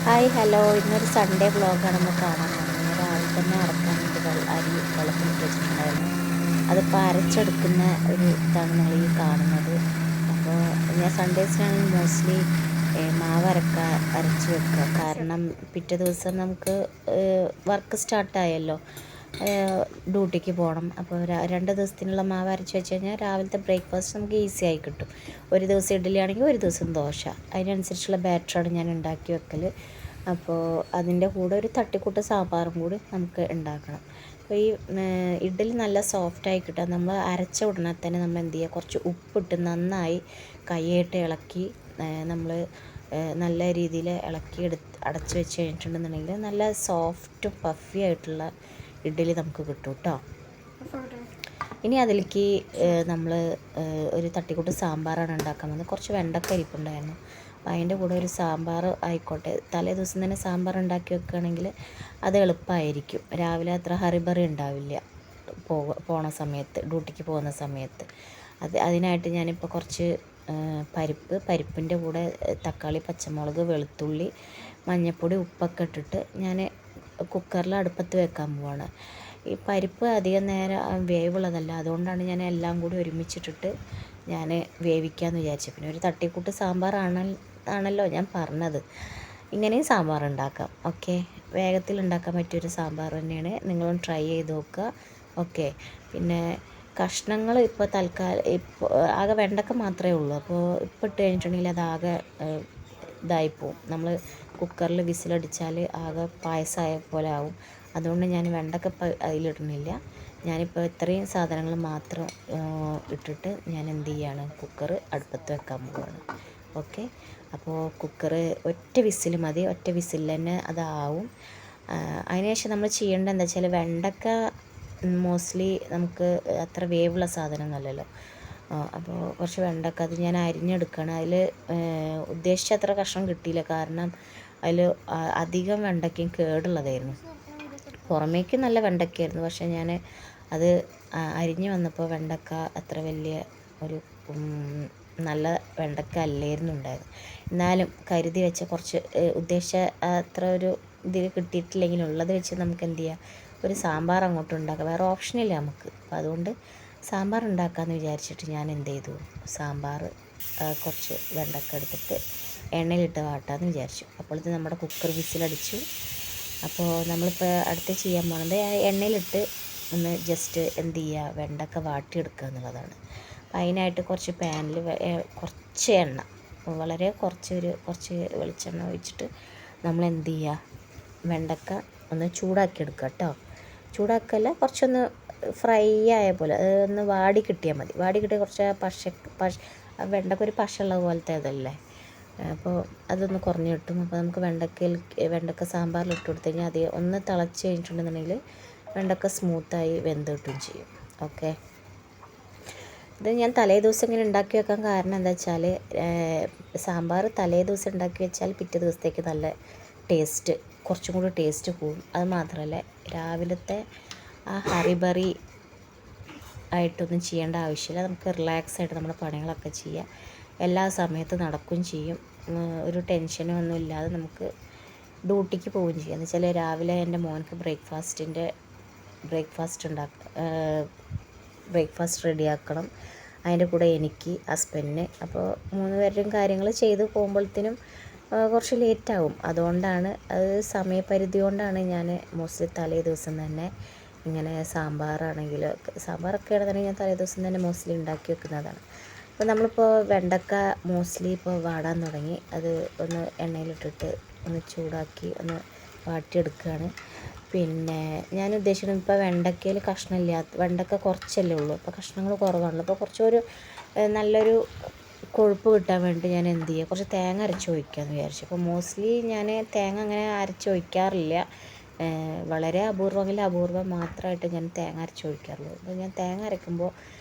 Hi hello, ഇന്നൊരു Sunday വ്ളോഗാണ് നമ്മൾ കാണാൻ പോകുന്നത്. രാവിലെ തന്നെ അരക്കാൻ വേണ്ടി അരി വെള്ളത്തിലിട്ട് വെച്ചിട്ടുണ്ടായിരുന്നു. അതിപ്പോൾ അരച്ചെടുക്കുന്ന ഒരു ഇതാണ് നിങ്ങൾ ഈ കാണുന്നത്. അപ്പോൾ ഞാൻ സൺഡേസിനാണെങ്കിൽ മോസ്റ്റ്ലി മാവ് അരച്ച് വെക്കുക. കാരണം പിറ്റേ ദിവസം നമുക്ക് വർക്ക് സ്റ്റാർട്ടായല്ലോ, ഡ്യൂട്ടിക്ക് പോകണം. അപ്പോൾ 2 ദിവസത്തിനുള്ള മാവ് അരച്ച് വെച്ച് കഴിഞ്ഞാൽ രാവിലത്തെ ബ്രേക്ക്ഫാസ്റ്റ് നമുക്ക് ഈസി ആയി കിട്ടും. ഒരു ദിവസം ഇഡ്ഡലി ആണെങ്കിൽ ഒരു ദിവസം ദോശ, അതിനനുസരിച്ചുള്ള ബാറ്ററാണ് ഞാൻ ഉണ്ടാക്കി വെക്കൽ. അപ്പോൾ അതിൻ്റെ കൂടെ ഒരു തട്ടിക്കൂട്ട് സാമ്പാറും കൂടി നമുക്ക് ഉണ്ടാക്കണം. അപ്പോൾ ഈ ഇഡ്ഡലി നല്ല സോഫ്റ്റായി കിട്ടാൻ നമ്മൾ അരച്ച ഉടനെ തന്നെ നമ്മൾ എന്ത് ചെയ്യുക, കുറച്ച് ഉപ്പിട്ട് നന്നായി കൈയായിട്ട് ഇളക്കി നമ്മൾ നല്ല രീതിയിൽ അടച്ച് വെച്ച് കഴിഞ്ഞിട്ടുണ്ടെന്നുണ്ടെങ്കിൽ നല്ല സോഫ്റ്റും പഫി ആയിട്ടുള്ള ഇഡ്ഡലി നമുക്ക് കിട്ടും കേട്ടോ. ഇനി അതിലേക്ക് നമ്മൾ ഒരു തട്ടിക്കൂട്ട് സാമ്പാറാണ് ഉണ്ടാക്കാൻ പോകുന്നത്. കുറച്ച് വെണ്ടക്ക ഇരിപ്പുണ്ടായിരുന്നു, അപ്പോൾ അതിൻ്റെ കൂടെ ഒരു സാമ്പാർ ആയിക്കോട്ടെ. തലേ ദിവസം തന്നെ സാമ്പാർ ഉണ്ടാക്കി വെക്കുകയാണെങ്കിൽ അത് എളുപ്പമായിരിക്കും. രാവിലെ അത്ര ഹറിബറി ഉണ്ടാവില്ല പോണ സമയത്ത്, ഡ്യൂട്ടിക്ക് പോകുന്ന സമയത്ത്. അതിനായിട്ട് ഞാനിപ്പോൾ കുറച്ച് പരിപ്പിൻ്റെ കൂടെ തക്കാളി, പച്ചമുളക്, വെളുത്തുള്ളി, മഞ്ഞൾപ്പൊടി, ഉപ്പൊക്കെ ഇട്ടിട്ട് ഞാൻ കുക്കറിൽ അടുപ്പത്ത് വെക്കാൻ പോവാണ്. ഈ പരിപ്പ് അധികം നേരം വേവുള്ളതല്ല, അതുകൊണ്ടാണ് ഞാൻ എല്ലാം കൂടി ഒരുമിച്ചിട്ടിട്ട് ഞാൻ വേവിക്കാമെന്ന് വിചാരിച്ചു. പിന്നെ ഒരു തട്ടിക്കൂട്ട് സാമ്പാറാണല്ലോ ഞാൻ പറഞ്ഞത്. ഇങ്ങനെയും സാമ്പാർ ഉണ്ടാക്കാം. ഓക്കെ, വേഗത്തിൽ ഉണ്ടാക്കാൻ പറ്റിയൊരു സാമ്പാർ തന്നെയാണ്. നിങ്ങളും ട്രൈ ചെയ്ത് നോക്കുക. ഓക്കെ, പിന്നെ കഷ്ണങ്ങൾ ഇപ്പോൾ ഇപ്പോൾ ആകെ വെണ്ടക്ക മാത്രമേ ഉള്ളൂ. അപ്പോൾ ഇപ്പോൾ ഇട്ട് കഴിഞ്ഞിട്ടുണ്ടെങ്കിൽ അതാകെ ഇതായിപ്പോവും. നമ്മൾ കുക്കറിൽ വിസിലടിച്ചാൽ ആകെ പായസമായ പോലെ ആവും. അതുകൊണ്ട് ഞാൻ വെണ്ടക്ക അതിലിടുന്നില്ല. ഞാനിപ്പോൾ ഇത്രയും സാധനങ്ങൾ മാത്രം ഇട്ടിട്ട് ഞാൻ എന്ത് ചെയ്യുകയാണ്, കുക്കർ അടുപ്പത്ത് വെക്കാൻ പോവുകയാണ്. ഓക്കെ, അപ്പോൾ കുക്കർ ഒറ്റ വിസിൽ മതി, ഒറ്റ വിസിലിൽ തന്നെ അതാവും. അതിനുശേഷം നമ്മൾ ചെയ്യേണ്ടത് എന്താ വെച്ചാൽ, വെണ്ടക്ക മോസ്റ്റ്ലി നമുക്ക് അത്ര വേവുള്ള സാധനമൊന്നുമല്ലല്ലോ. അപ്പോൾ കുറച്ച് വെണ്ടക്ക അത് ഞാൻ അരിഞ്ഞെടുക്കണം. അതിൽ ഉദ്ദേശിച്ച അത്ര കഷ്ണം കിട്ടിയില്ല, കാരണം അതിൽ അധികം വെണ്ടയ്ക്കയും കേടുള്ളതായിരുന്നു. പുറമേക്ക് നല്ല വെണ്ടയ്ക്കായിരുന്നു, പക്ഷേ ഞാൻ അത് അരിഞ്ഞ് വന്നപ്പോൾ വെണ്ടക്ക അത്ര വലിയ ഒരു നല്ല വെണ്ടക്ക അല്ലായിരുന്നു ഉണ്ടായത്. എന്നാലും കരുതി വെച്ച കുറച്ച് ഉദ്ദേശിച്ച അത്ര ഒരു ഇതിൽ കിട്ടിയിട്ടില്ലെങ്കിലും ഉള്ളത് വെച്ച് നമുക്ക് എന്ത് ചെയ്യാം, ഒരു സാമ്പാർ അങ്ങോട്ട് ഉണ്ടാക്കാം. വേറെ ഓപ്ഷനില്ല നമുക്ക്. അപ്പോൾ അതുകൊണ്ട് സാമ്പാർ ഉണ്ടാക്കാമെന്ന് വിചാരിച്ചിട്ട് ഞാൻ എന്ത് ചെയ്തു, സാമ്പാർ കുറച്ച് വെണ്ടക്ക എടുത്തിട്ട് എണ്ണയിലിട്ട് വാട്ടാമെന്ന് വിചാരിച്ചു. അപ്പോഴത്തെ നമ്മുടെ കുക്കർ വിസിലടിച്ചു. അപ്പോൾ നമ്മളിപ്പോൾ അടുത്ത് ചെയ്യാൻ പോകുന്നത് എണ്ണയിലിട്ട് ഒന്ന് ജസ്റ്റ് എന്ത് ചെയ്യുക, വെണ്ടക്ക വാട്ടിയെടുക്കുക എന്നുള്ളതാണ്. അപ്പോൾ അതിനായിട്ട് കുറച്ച് പാനിൽ കുറച്ച് എണ്ണ, വളരെ കുറച്ച് വെളിച്ചെണ്ണ ഒഴിച്ചിട്ട് നമ്മൾ എന്ത് ചെയ്യുക, വെണ്ടക്ക ഒന്ന് ചൂടാക്കിയെടുക്കുക കേട്ടോ. ചൂടാക്കല്ല, കുറച്ചൊന്ന് ഫ്രൈ ആയ പോലെ ഒന്ന് വാടി കിട്ടിയാൽ മതി. വാടി കിട്ടിയ കുറച്ച് വെണ്ടക്ക ഒരു പശയുള്ള പോലത്തെ ഇതല്ലേ, അപ്പോൾ അതൊന്ന് കുറഞ്ഞ് കിട്ടും. അപ്പോൾ നമുക്ക് വെണ്ടക്ക സാമ്പാറിൽ ഇട്ട് കൊടുത്തു കഴിഞ്ഞാൽ അത് ഒന്ന് തിളച്ച് കഴിഞ്ഞിട്ടുണ്ടെന്നുണ്ടെങ്കിൽ വെണ്ടക്ക സ്മൂത്തായി വെന്ത് കിട്ടുകയും ചെയ്യും. ഓക്കെ, ഇത് ഞാൻ തലേ ദിവസം ഇങ്ങനെ ഉണ്ടാക്കി വെക്കാൻ കാരണം എന്താ വെച്ചാൽ, സാമ്പാർ തലേ ദിവസം ഉണ്ടാക്കി വെച്ചാൽ പിറ്റേ ദിവസത്തേക്ക് നല്ല ടേസ്റ്റ്, കുറച്ചും കൂടി ടേസ്റ്റ് കൂടും. അത് മാത്രമല്ല, രാവിലത്തെ ആ ഹറിബറി ആയിട്ടൊന്നും ചെയ്യേണ്ട ആവശ്യമില്ല. നമുക്ക് റിലാക്സ് ആയിട്ട് നമ്മുടെ പണികളൊക്കെ ചെയ്യാം. എല്ലാ സമയത്തും നടക്കുകയും ചെയ്യും. ഒരു ടെൻഷനും ഒന്നും ഇല്ലാതെ നമുക്ക് ഡ്യൂട്ടിക്ക് പോവുകയും ചെയ്യാം. എന്ന് വെച്ചാൽ രാവിലെ എൻ്റെ മോനക്ക് ബ്രേക്ക്ഫാസ്റ്റ് റെഡിയാക്കണം. അതിൻ്റെ കൂടെ എനിക്ക്, ഹസ്ബൻഡിന്. അപ്പോൾ 3 പേരുടെയും കാര്യങ്ങൾ ചെയ്ത് പോകുമ്പോഴത്തേനും കുറച്ച് ലേറ്റാവും. അതുകൊണ്ടാണ്, അത് സമയപരിധി കൊണ്ടാണ് ഞാൻ മോസ്റ്റ്ലി തലേ ദിവസം തന്നെ ഇങ്ങനെ സാമ്പാറൊക്കെ ആണെന്നുണ്ടെങ്കിൽ ഞാൻ തലേ ദിവസം തന്നെ മോസ്റ്റ്ലി ഉണ്ടാക്കി വെക്കുന്നതാണ്. അപ്പോൾ നമ്മളിപ്പോൾ വെണ്ടക്ക മോസ്റ്റ്ലി ഇപ്പോൾ വാടാൻ തുടങ്ങി. അത് ഒന്ന് എണ്ണയിലിട്ടിട്ട് ഒന്ന് ചൂടാക്കി ഒന്ന് വാട്ടിയെടുക്കുകയാണ്. പിന്നെ ഞാൻ ഉദ്ദേശിക്കുന്നത്, ഇപ്പോൾ വെണ്ടക്കയിൽ വെണ്ടക്ക കുറച്ചല്ലേ ഉള്ളൂ, അപ്പോൾ കഷ്ണങ്ങൾ കുറവാണല്ലോ. അപ്പോൾ കുറച്ചൊരു നല്ലൊരു കൊഴുപ്പ് കിട്ടാൻ വേണ്ടി ഞാൻ എന്ത് ചെയ്യുക, കുറച്ച് തേങ്ങ അരച്ച് ഒഴിക്കാമെന്ന് വിചാരിച്ചു. അപ്പോൾ മോസ്റ്റ്ലി ഞാൻ തേങ്ങ അങ്ങനെ അരച്ച് ഒഴിക്കാറില്ല. വളരെ അപൂർവം മാത്രമായിട്ട് ഞാൻ തേങ്ങ അരച്ച് ഒഴിക്കാറുള്ളൂ. അപ്പോൾ ഞാൻ തേങ്ങ അരയ്ക്കുമ്പോൾ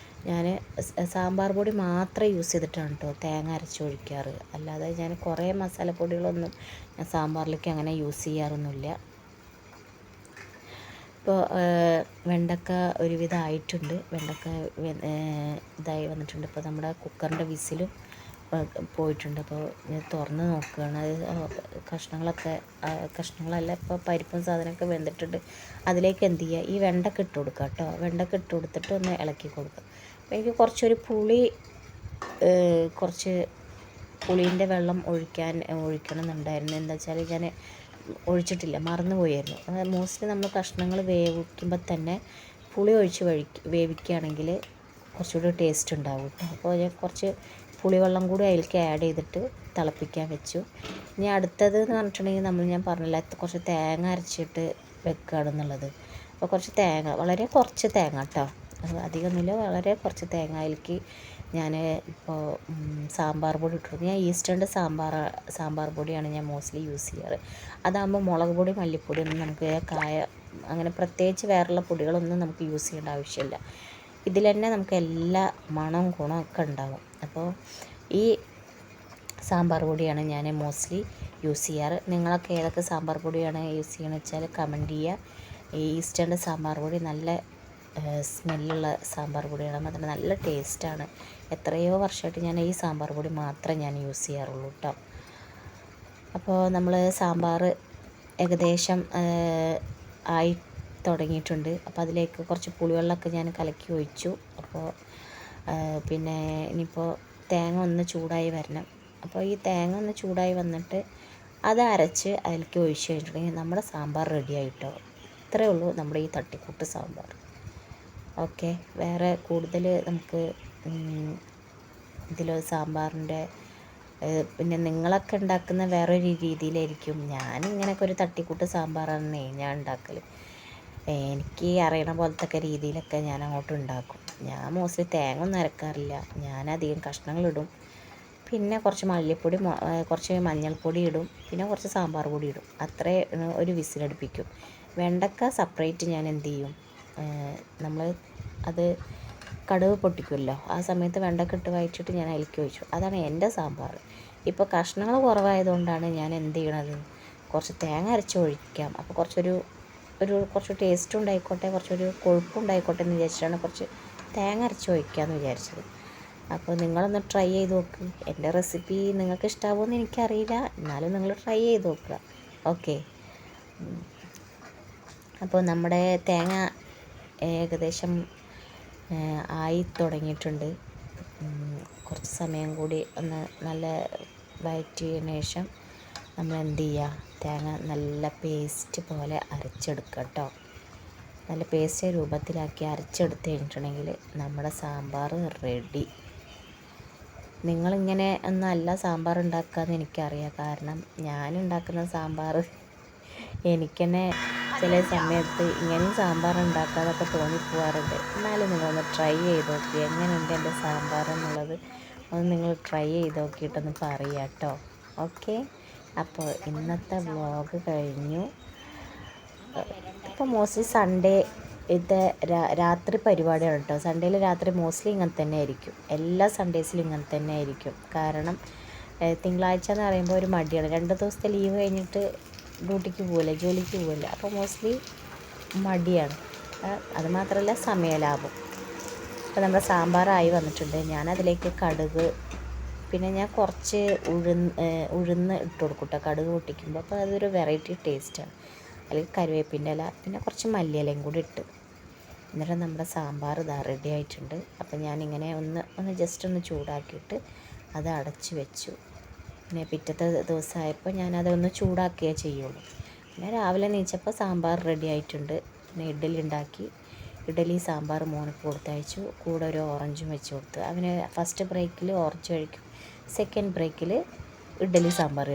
ഞാൻ സാമ്പാർ പൊടി മാത്രം യൂസ് ചെയ്തിട്ടാണ് കേട്ടോ തേങ്ങ അരച്ച് ഒഴിക്കാറ്. അല്ലാതെ ഞാൻ കുറേ മസാലപ്പൊടികളൊന്നും ഞാൻ സാമ്പാറിലേക്ക് അങ്ങനെ യൂസ് ചെയ്യാറൊന്നുമില്ല. ഇപ്പോൾ വെണ്ടക്ക ഒരുവിധം ആയിട്ടുണ്ട്. വെണ്ടക്ക ഇതായി വന്നിട്ടുണ്ട്. ഇപ്പോൾ നമ്മുടെ കുക്കറിൻ്റെ വിസിലും പോയിട്ടുണ്ട്. അപ്പോൾ ഞാൻ തുറന്ന് നോക്കുകയാണ്. അത് കഷ്ണങ്ങളല്ല, ഇപ്പോൾ പരിപ്പും സാധനമൊക്കെ വെന്തിട്ടുണ്ട്. അതിലേക്ക് എന്ത് ചെയ്യുക, ഈ വെണ്ടക്ക ഇട്ട് കൊടുക്കുക കേട്ടോ. വെണ്ടക്ക ഇട്ട് കൊടുത്തിട്ട് ഒന്ന് ഇളക്കി കൊടുക്കുക. അപ്പോൾ എനിക്ക് കുറച്ചൊരു കുറച്ച് പുളീൻ്റെ വെള്ളം ഒഴിക്കണം എന്നുണ്ടായിരുന്നു. എന്താ വെച്ചാൽ ഞാൻ ഒഴിച്ചിട്ടില്ല, മറന്നു പോയായിരുന്നു. അത് മോസ്റ്റ്ലി നമ്മൾ കഷ്ണങ്ങൾ വേവിക്കുമ്പോൾ തന്നെ പുളി ഒഴിച്ച് വേവിക്കുകയാണെങ്കിൽ കുറച്ചുകൂടി ടേസ്റ്റ് ഉണ്ടാവും കേട്ടോ. അപ്പോൾ ഞാൻ കുറച്ച് പുളിവെള്ളം കൂടി അതിലേക്ക് ആഡ് ചെയ്തിട്ട് തിളപ്പിക്കാൻ വെച്ചു. ഇനി അടുത്തത് എന്ന് പറഞ്ഞിട്ടുണ്ടെങ്കിൽ ഞാൻ പറഞ്ഞില്ല, കുറച്ച് തേങ്ങ അരച്ചിട്ട് വെക്കുകയാണെന്നുള്ളത്. അപ്പോൾ കുറച്ച് തേങ്ങ, വളരെ കുറച്ച് തേങ്ങ കേട്ടോ, അധികമൊന്നുമില്ല, വളരെ കുറച്ച് തേങ്ങ അതിലേക്ക് ഞാൻ ഇപ്പോൾ സാമ്പാർ പൊടി ഇട്ടിരുന്നു. ഞാൻ ഈസ്റ്റേണിൻ്റെ സാമ്പാർ പൊടിയാണ് ഞാൻ മോസ്റ്റ്ലി യൂസ് ചെയ്യാറ്. അതാകുമ്പോൾ മുളക് പൊടി മല്ലിപ്പൊടി ഒന്നും നമുക്ക് അങ്ങനെ പ്രത്യേകിച്ച് വേറെയുള്ള പൊടികളൊന്നും നമുക്ക് യൂസ് ചെയ്യേണ്ട ആവശ്യമില്ല. ഇതിൽ തന്നെ നമുക്ക് എല്ലാ മണവും ഗുണമൊക്കെ ഉണ്ടാവും. അപ്പോൾ ഈ സാമ്പാർ പൊടിയാണ് ഞാൻ മോസ്റ്റ്ലി യൂസ് ചെയ്യാറ്. നിങ്ങളൊക്കെ ഏതൊക്കെ സാമ്പാർ പൊടിയാണ് യൂസ് ചെയ്യണമെന്ന് വെച്ചാൽ കമൻറ്റ് ചെയ്യുക. ഈ ഈസ്റ്റേണിൻ്റെ സാമ്പാർ പൊടി നല്ല സ്മെല്ലുള്ള സാമ്പാർ പൊടിയാണ്, മാത്രമല്ല നല്ല ടേസ്റ്റാണ്. എത്രയോ വർഷമായിട്ട് ഞാൻ ഈ സാമ്പാർ പൊടി മാത്രമേ ഞാൻ യൂസ് ചെയ്യാറുള്ളൂ കേട്ടോ. അപ്പോൾ നമ്മൾ സാമ്പാർ ഏകദേശം ആയി തുടങ്ങിയിട്ടുണ്ട്. അപ്പോൾ അതിലേക്ക് കുറച്ച് പുളിവെള്ളമൊക്കെ ഞാൻ കലക്കി ഒഴിച്ചു. അപ്പോൾ പിന്നെ ഇനിയിപ്പോൾ തേങ്ങ ഒന്ന് ചൂടായി വരണം. അപ്പോൾ ഈ തേങ്ങ ഒന്ന് ചൂടായി വന്നിട്ട് അത് അരച്ച് അതിലേക്ക് ഒഴിച്ച് കഴിഞ്ഞിട്ടുണ്ടെങ്കിൽ നമ്മുടെ സാമ്പാർ റെഡി ആയിട്ടോ. ഇത്രയേ ഉള്ളൂ നമ്മുടെ ഈ തട്ടിക്കൂട്ട് സാമ്പാർ. ഓക്കെ, വേറെ കൂടുതൽ നമുക്ക് ഇതിൽ സാമ്പാറിൻ്റെ പിന്നെ നിങ്ങളൊക്കെ ഉണ്ടാക്കുന്ന വേറൊരു രീതിയിലായിരിക്കും. ഞാനിങ്ങനെയൊക്കെ ഒരു തട്ടിക്കൂട്ട് സാമ്പാറാണ് ഞാൻ ഉണ്ടാക്കൽ. എനിക്ക് അറിയണ പോലത്തെ രീതിയിലൊക്കെ ഞാൻ അങ്ങോട്ട് ഉണ്ടാക്കും. ഞാൻ മോസ്റ്റ്ലി തേങ്ങ ഒന്നും അരക്കാറില്ല. ഞാനധികം കഷ്ണങ്ങളിടും, പിന്നെ കുറച്ച് മല്ലിപ്പൊടി, കുറച്ച് മഞ്ഞൾപ്പൊടി ഇടും, പിന്നെ കുറച്ച് സാമ്പാർ പൊടി ഇടും. അത്രേ ഒരു വിസിലടുപ്പിക്കും. വെണ്ടക്ക സെപ്പറേറ്റ് ഞാൻ എന്ത് ചെയ്യും, നമ്മൾ അത് കടുക് പൊട്ടിക്കുമല്ലോ, ആ സമയത്ത് വെണ്ടക്ക ഇട്ട് വഴറ്റിയിട്ട് ഞാൻ അതിലേക്ക് ഒഴിച്ചു. അതാണ് എൻ്റെ സാമ്പാർ. ഇപ്പോൾ കഷ്ണങ്ങൾ കുറവായതുകൊണ്ടാണ് ഞാൻ എന്ത് ചെയ്യണത്, കുറച്ച് തേങ്ങ അരച്ച് ഒഴിക്കാം. അപ്പോൾ കുറച്ച് ടേസ്റ്റും ഉണ്ടായിക്കോട്ടെ, കുറച്ചൊരു കൊഴുപ്പുണ്ടായിക്കോട്ടെ എന്ന് വിചാരിച്ചിട്ടാണ് കുറച്ച് തേങ്ങ അരച്ച് ഒഴിക്കാമെന്ന് വിചാരിച്ചത്. അപ്പോൾ നിങ്ങളൊന്ന് ട്രൈ ചെയ്ത് നോക്ക്. എൻ്റെ റെസിപ്പി നിങ്ങൾക്ക് ഇഷ്ടമാവുമെന്ന് എനിക്കറിയില്ല, എന്നാലും നിങ്ങൾ ട്രൈ ചെയ്ത് നോക്കുക. ഓക്കെ, അപ്പോൾ നമ്മുടെ തേങ്ങ ഏകദേശം ആയി തുടങ്ങിയിട്ടുണ്ട്. കുറച്ച് സമയം കൂടി ഒന്ന് നല്ല വഴറ്റിയതിന് ശേഷം നമ്മൾ എന്ത് ചെയ്യുക, തേങ്ങ നല്ല പേസ്റ്റ് പോലെ അരച്ചെടുക്കുക കേട്ടോ. നല്ല പേസ്റ്റ് രൂപത്തിലാക്കി അരച്ചെടുത്ത് കഴിഞ്ഞിട്ടുണ്ടെങ്കിൽ നമ്മുടെ സാമ്പാർ റെഡി. നിങ്ങളിങ്ങനെ ഒന്നല്ല സാമ്പാർ ഉണ്ടാക്കുകയെന്ന് എനിക്കറിയാം. കാരണം ഞാനുണ്ടാക്കുന്ന സാമ്പാർ എനിക്ക് തന്നെ ചില സമയത്ത് ഇങ്ങനെയും സാമ്പാർ ഉണ്ടാക്കാതൊക്കെ തോന്നിപ്പോവാറുണ്ട്. എന്നാലും നിങ്ങളൊന്ന് ട്രൈ ചെയ്ത് നോക്കി, എങ്ങനെയുണ്ട് എൻ്റെ സാമ്പാർ എന്നുള്ളത് ഒന്ന് നിങ്ങൾ ട്രൈ ചെയ്ത് നോക്കിയിട്ടൊന്ന് പറയുക കേട്ടോ. ഓക്കെ, അപ്പോൾ ഇന്നത്തെ വ്ളോഗ് കഴിഞ്ഞു. ഇപ്പോൾ മോസ്റ്റ്ലി സൺഡേ ഇത് രാത്രി പരിപാടിയാണ് കേട്ടോ. സൺഡേയിൽ രാത്രി മോസ്റ്റ്ലി ഇങ്ങനെ തന്നെ ആയിരിക്കും. എല്ലാ സൺഡേസിലും ഇങ്ങനെ തന്നെ ആയിരിക്കും. കാരണം തിങ്കളാഴ്ച എന്ന് പറയുമ്പോൾ ഒരു മടിയാണ്. 2 ദിവസത്തെ ലീവ് കഴിഞ്ഞിട്ട് ഡ്യൂട്ടിക്ക് പോവില്ല, ജോലിക്ക് പോവില്ല. അപ്പോൾ മോസ്റ്റ്ലി മടിയാണ്. അതുമാത്രമല്ല സമയലാഭം. അപ്പോൾ നമ്മുടെ സാമ്പാറായി വന്നിട്ടുണ്ട്. ഞാനതിലേക്ക് കടുക്, പിന്നെ ഞാൻ കുറച്ച് ഉഴുന്ന് ഇട്ട് കൊടുക്കും കേട്ടോ കടുക് പൊട്ടിക്കുമ്പോൾ. അപ്പോൾ അതൊരു വെറൈറ്റി ടേസ്റ്റാണ്. അല്ലെങ്കിൽ കറിവേപ്പിൻ്റെ ഇല, പിന്നെ കുറച്ച് മല്ലിയിലയും കൂടി ഇട്ട്, എന്നിട്ട് നമ്മുടെ സാമ്പാർ ഇതാ റെഡി ആയിട്ടുണ്ട്. അപ്പോൾ ഞാനിങ്ങനെ ഒന്ന് ജസ്റ്റ് ഒന്ന് ചൂടാക്കിയിട്ട് അത് അടച്ച് വെച്ചു. പിന്നെ പിറ്റത്തെ ദിവസമായപ്പോൾ ഞാനതൊന്ന് ചൂടാക്കുകയേ ചെയ്യുള്ളൂ. പിന്നെ രാവിലെ എണീച്ചപ്പോൾ സാമ്പാർ റെഡി ആയിട്ടുണ്ട്. പിന്നെ ഇഡ്ഡലി ഉണ്ടാക്കി, ഇഡ്ഡലി സാമ്പാർ മോനക്ക് കൊടുത്തയച്ചു. കൂടെ ഒരു ഓറഞ്ചും വെച്ച് കൊടുത്തു. അവന് ഫസ്റ്റ് ബ്രേക്കിൽ ഓറഞ്ച് കഴിക്കും, സെക്കൻഡ് ബ്രേക്കിൽ ഇഡ്ഡലി സാമ്പാർ.